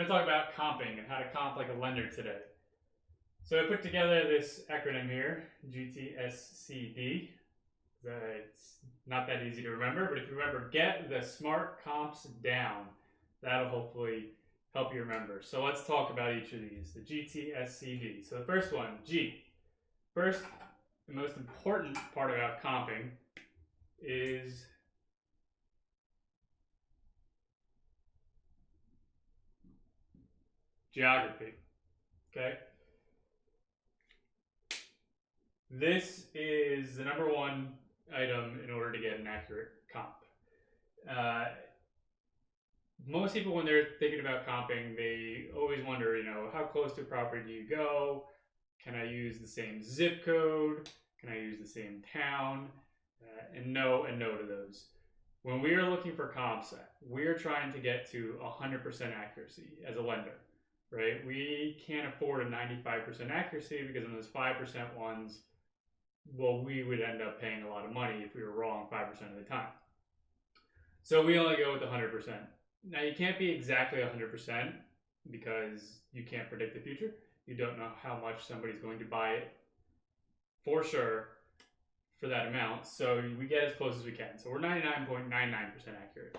to talk about comping and how to comp like a lender today. So I put together this acronym here, GTSCD. It's not that easy to remember, but if you remember, get the smart comps down. That'll hopefully help you remember. So let's talk about each of these, the GTSCD. So the first one, G. First, the most important part about comping is geography, okay? This is the number one item in order to get an accurate comp. Most people, when they're thinking about comping, they always wonder, how close to a property do you go? Can I use the same zip code? Can I use the same town? And no to those. When we are looking for comps, we are trying to get to 100% accuracy as a lender, right? We can't afford a 95% accuracy because in those 5% ones, well, we would end up paying a lot of money if we were wrong 5% of the time. So we only go with 100%. Now, you can't be exactly 100% because you can't predict the future. You don't know how much somebody's going to buy it for sure for that amount. So we get as close as we can. So we're 99.99% accurate.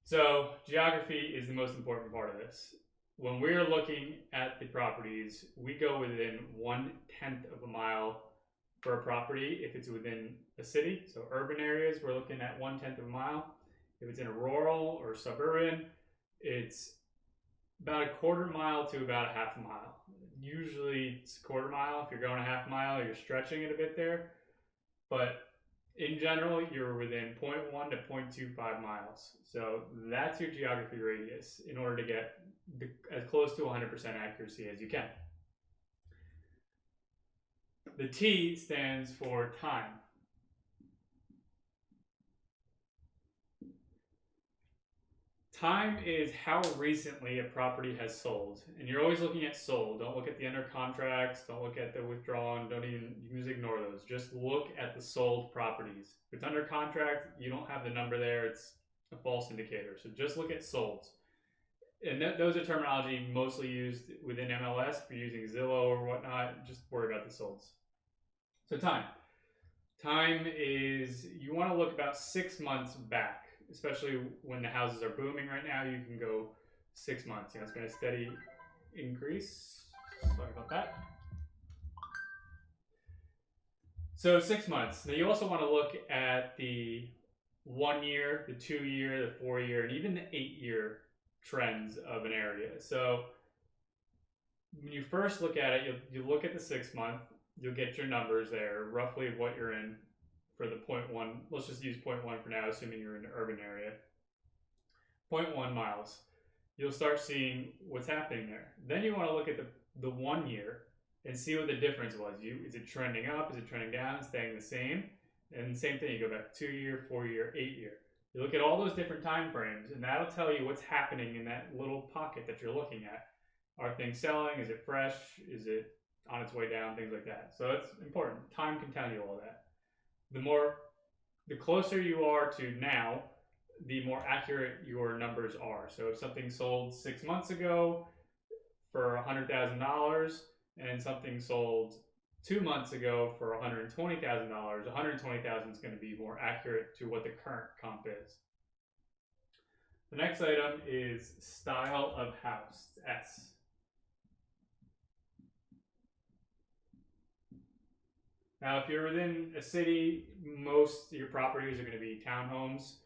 So geography is the most important part of this. When we're looking at the properties, we go within 1/10 of a mile for a property if it's within a city. So urban areas, we're looking at 1/10 of a mile. If it's in a rural or suburban, it's about a quarter mile to about a half a mile. Usually it's a quarter mile. If you're going a half mile, you're stretching it a bit there. But in general, you're within 0.1 to 0.25 miles. So that's your geography radius in order to get as close to 100% accuracy as you can. The T stands for time. Time is how recently a property has sold. And you're always looking at sold. Don't look at the under contracts. Don't look at the withdrawn. You can just ignore those. Just look at the sold properties. If it's under contract, you don't have the number there. It's a false indicator. So just look at solds. And those are terminology mostly used within MLS. If you're using Zillow or whatnot, just worry about the solds. So time. Time is, you want to look about 6 months back, especially when the houses are booming right now. You can go 6 months. It's been a steady increase. Sorry about that. So 6 months. Now you also want to look at the 1 year, the 2 year, the 4 year, and even the 8 year trends of an area. So when you first look at it, you look at the 6 month. You'll get your numbers there, roughly of what you're in for the 0.1. Let's just use 0.1 for now, assuming you're in an urban area. 0.1 miles. You'll start seeing what's happening there. Then you want to look at the 1 year and see what the difference was. Is it trending up? Is it trending down? Staying the same? And same thing, you go back 2 year, 4 year, 8 year. You look at all those different time frames, and that'll tell you what's happening in that little pocket that you're looking at. Are things selling? Is it fresh? Is it on its way down? Things like that. So it's important. Time can tell you all that. The closer you are to now, the more accurate your numbers are. So if something sold 6 months ago for $100,000 and something sold 2 months ago for $120,000, $120,000 is going to be more accurate to what the current comp is. The next item is style of house, S. Now, if you're within a city, most of your properties are going to be townhomes,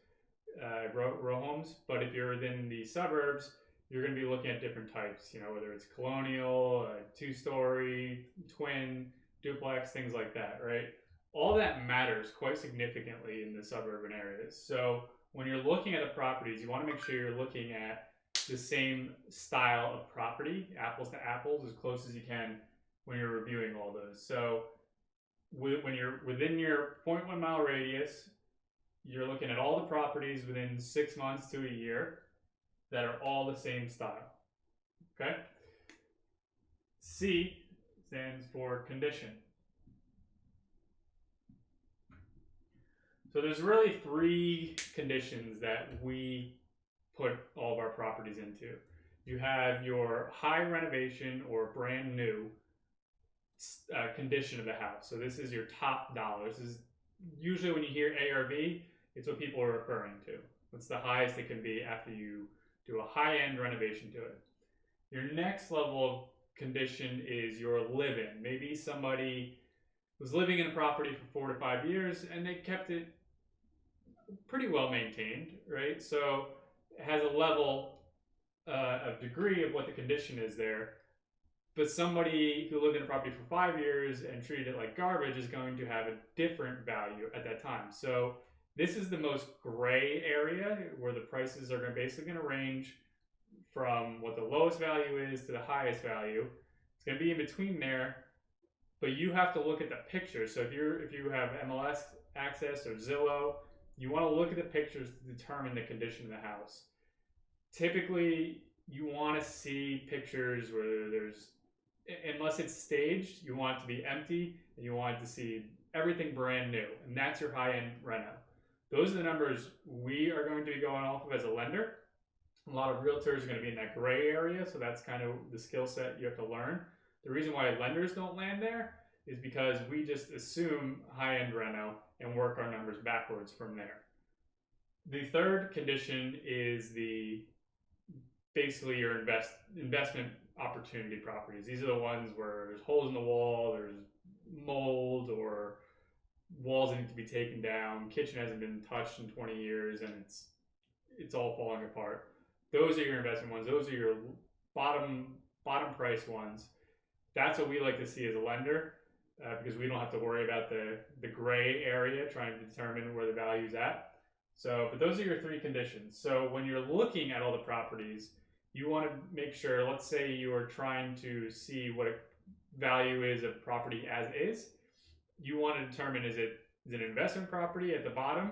row homes. But if you're within the suburbs, you're going to be looking at different types, whether it's colonial, 2-story, twin, duplex, things like that, right? All that matters quite significantly in the suburban areas. So when you're looking at the properties, you want to make sure you're looking at the same style of property, apples to apples, as close as you can when you're reviewing all those. So when you're within your 0.1 mile radius, you're looking at all the properties within 6 months to a year that are all the same style. Okay? C stands for condition. So there's really 3 conditions that we put all of our properties into. you have your high renovation or brand new condition of the house. So this is your top dollar. This is usually when you hear ARV, it's what people are referring to. What's the highest it can be after you do a high-end renovation to it. Your next level of condition is your live-in. Maybe somebody was living in a property for 4 to 5 years and they kept it pretty well maintained, right? So it has a level of degree of what the condition is there. But somebody who lived in a property for 5 years and treated it like garbage is going to have a different value at that time. So this is the most gray area where the prices are basically going to range from what the lowest value is to the highest value. It's going to be in between there, but you have to look at the pictures. So if you have MLS access or Zillow, you want to look at the pictures to determine the condition of the house. Typically, you want to see pictures where there's, unless it's staged, you want it to be empty and you want to see everything brand new, and that's your high-end reno. Those are the numbers we are going to be going off of as a lender. A lot of realtors are going to be in that gray area, so that's kind of the skill set you have to learn. The reason why lenders don't land there is because we just assume high-end reno and work our numbers backwards from there. The third condition is basically your investment opportunity properties. These are the ones where there's holes in the wall, there's mold, or walls that need to be taken down, kitchen hasn't been touched in 20 years, and it's all falling apart. Those are your investment ones. Those are your bottom price ones. That's what we like to see as a lender, because we don't have to worry about the gray area trying to determine where the value is at. So, but those are your three conditions. So when you're looking at all the properties, you want to make sure, let's say you are trying to see what a value is of property as is. You want to determine, is it an investment property at the bottom,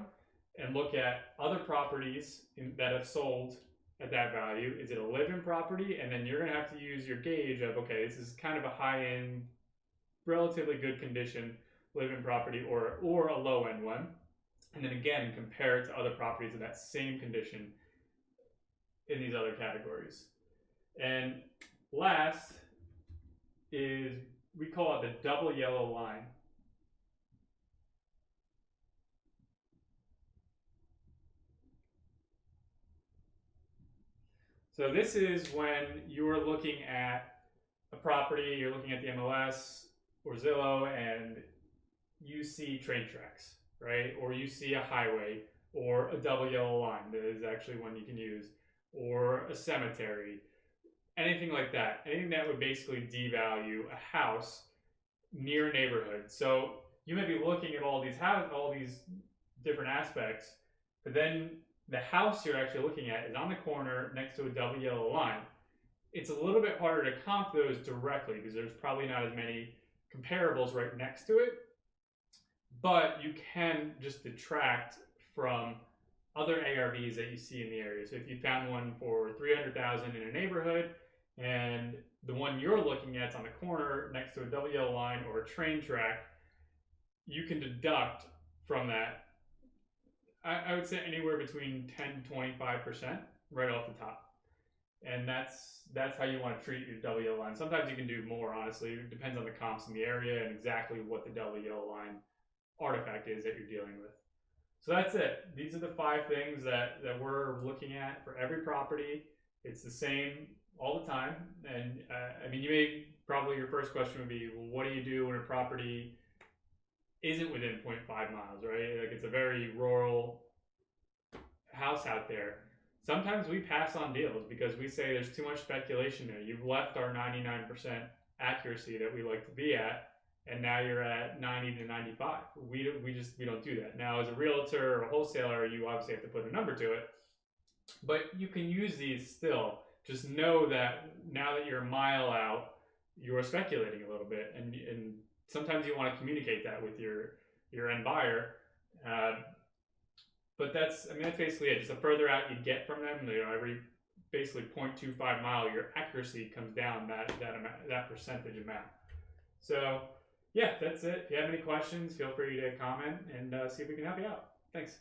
and look at other properties that have sold at that value. Is it a live-in property? And then you're going to have to use your gauge of, okay, this is kind of a high-end, relatively good condition live-in property, or a low-end one. And then again, compare it to other properties of that same condition in these other categories. And last is, we call it the double yellow line. So this is when you're looking at a property, you're looking at the MLS or Zillow, and you see train tracks, right? Or you see a highway, or a double yellow line, that is actually one you can use, or a cemetery, anything like that. Anything that would basically devalue a house near a neighborhood. So you may be looking at all these different aspects, but then the house you're actually looking at is on the corner next to a double yellow line. It's a little bit harder to comp those directly because there's probably not as many comparables right next to it, but you can just detract from other ARVs that you see in the area. So if you found one for $300,000 in a neighborhood, and the one you're looking at is on the corner next to a double yellow line or a train track, you can deduct from that, I would say anywhere between 10 to 25% right off the top. And that's how you want to treat your double yellow line. Sometimes you can do more, honestly. It depends on the comps in the area and exactly what the double yellow line artifact is that you're dealing with. So that's it. These are the 5 things that we're looking at for every property. It's the same all the time. And I mean, probably your first question would be, well, what do you do when a property isn't within 0.5 miles, right? Like, it's a very rural house out there. Sometimes we pass on deals because we say there's too much speculation there. You've left our 99% accuracy that we like to be at, and now you're at 90 to 95. We don't do that. Now, as a realtor or a wholesaler, you obviously have to put a number to it, but you can use these still. Just know that now that you're a mile out, you're speculating a little bit, and sometimes you want to communicate that with your end buyer. But that's basically it. Just the further out you get from them, every basically 0.25 mile, your accuracy comes down that percentage amount. So yeah, that's it. If you have any questions, feel free to comment and see if we can help you out. Thanks.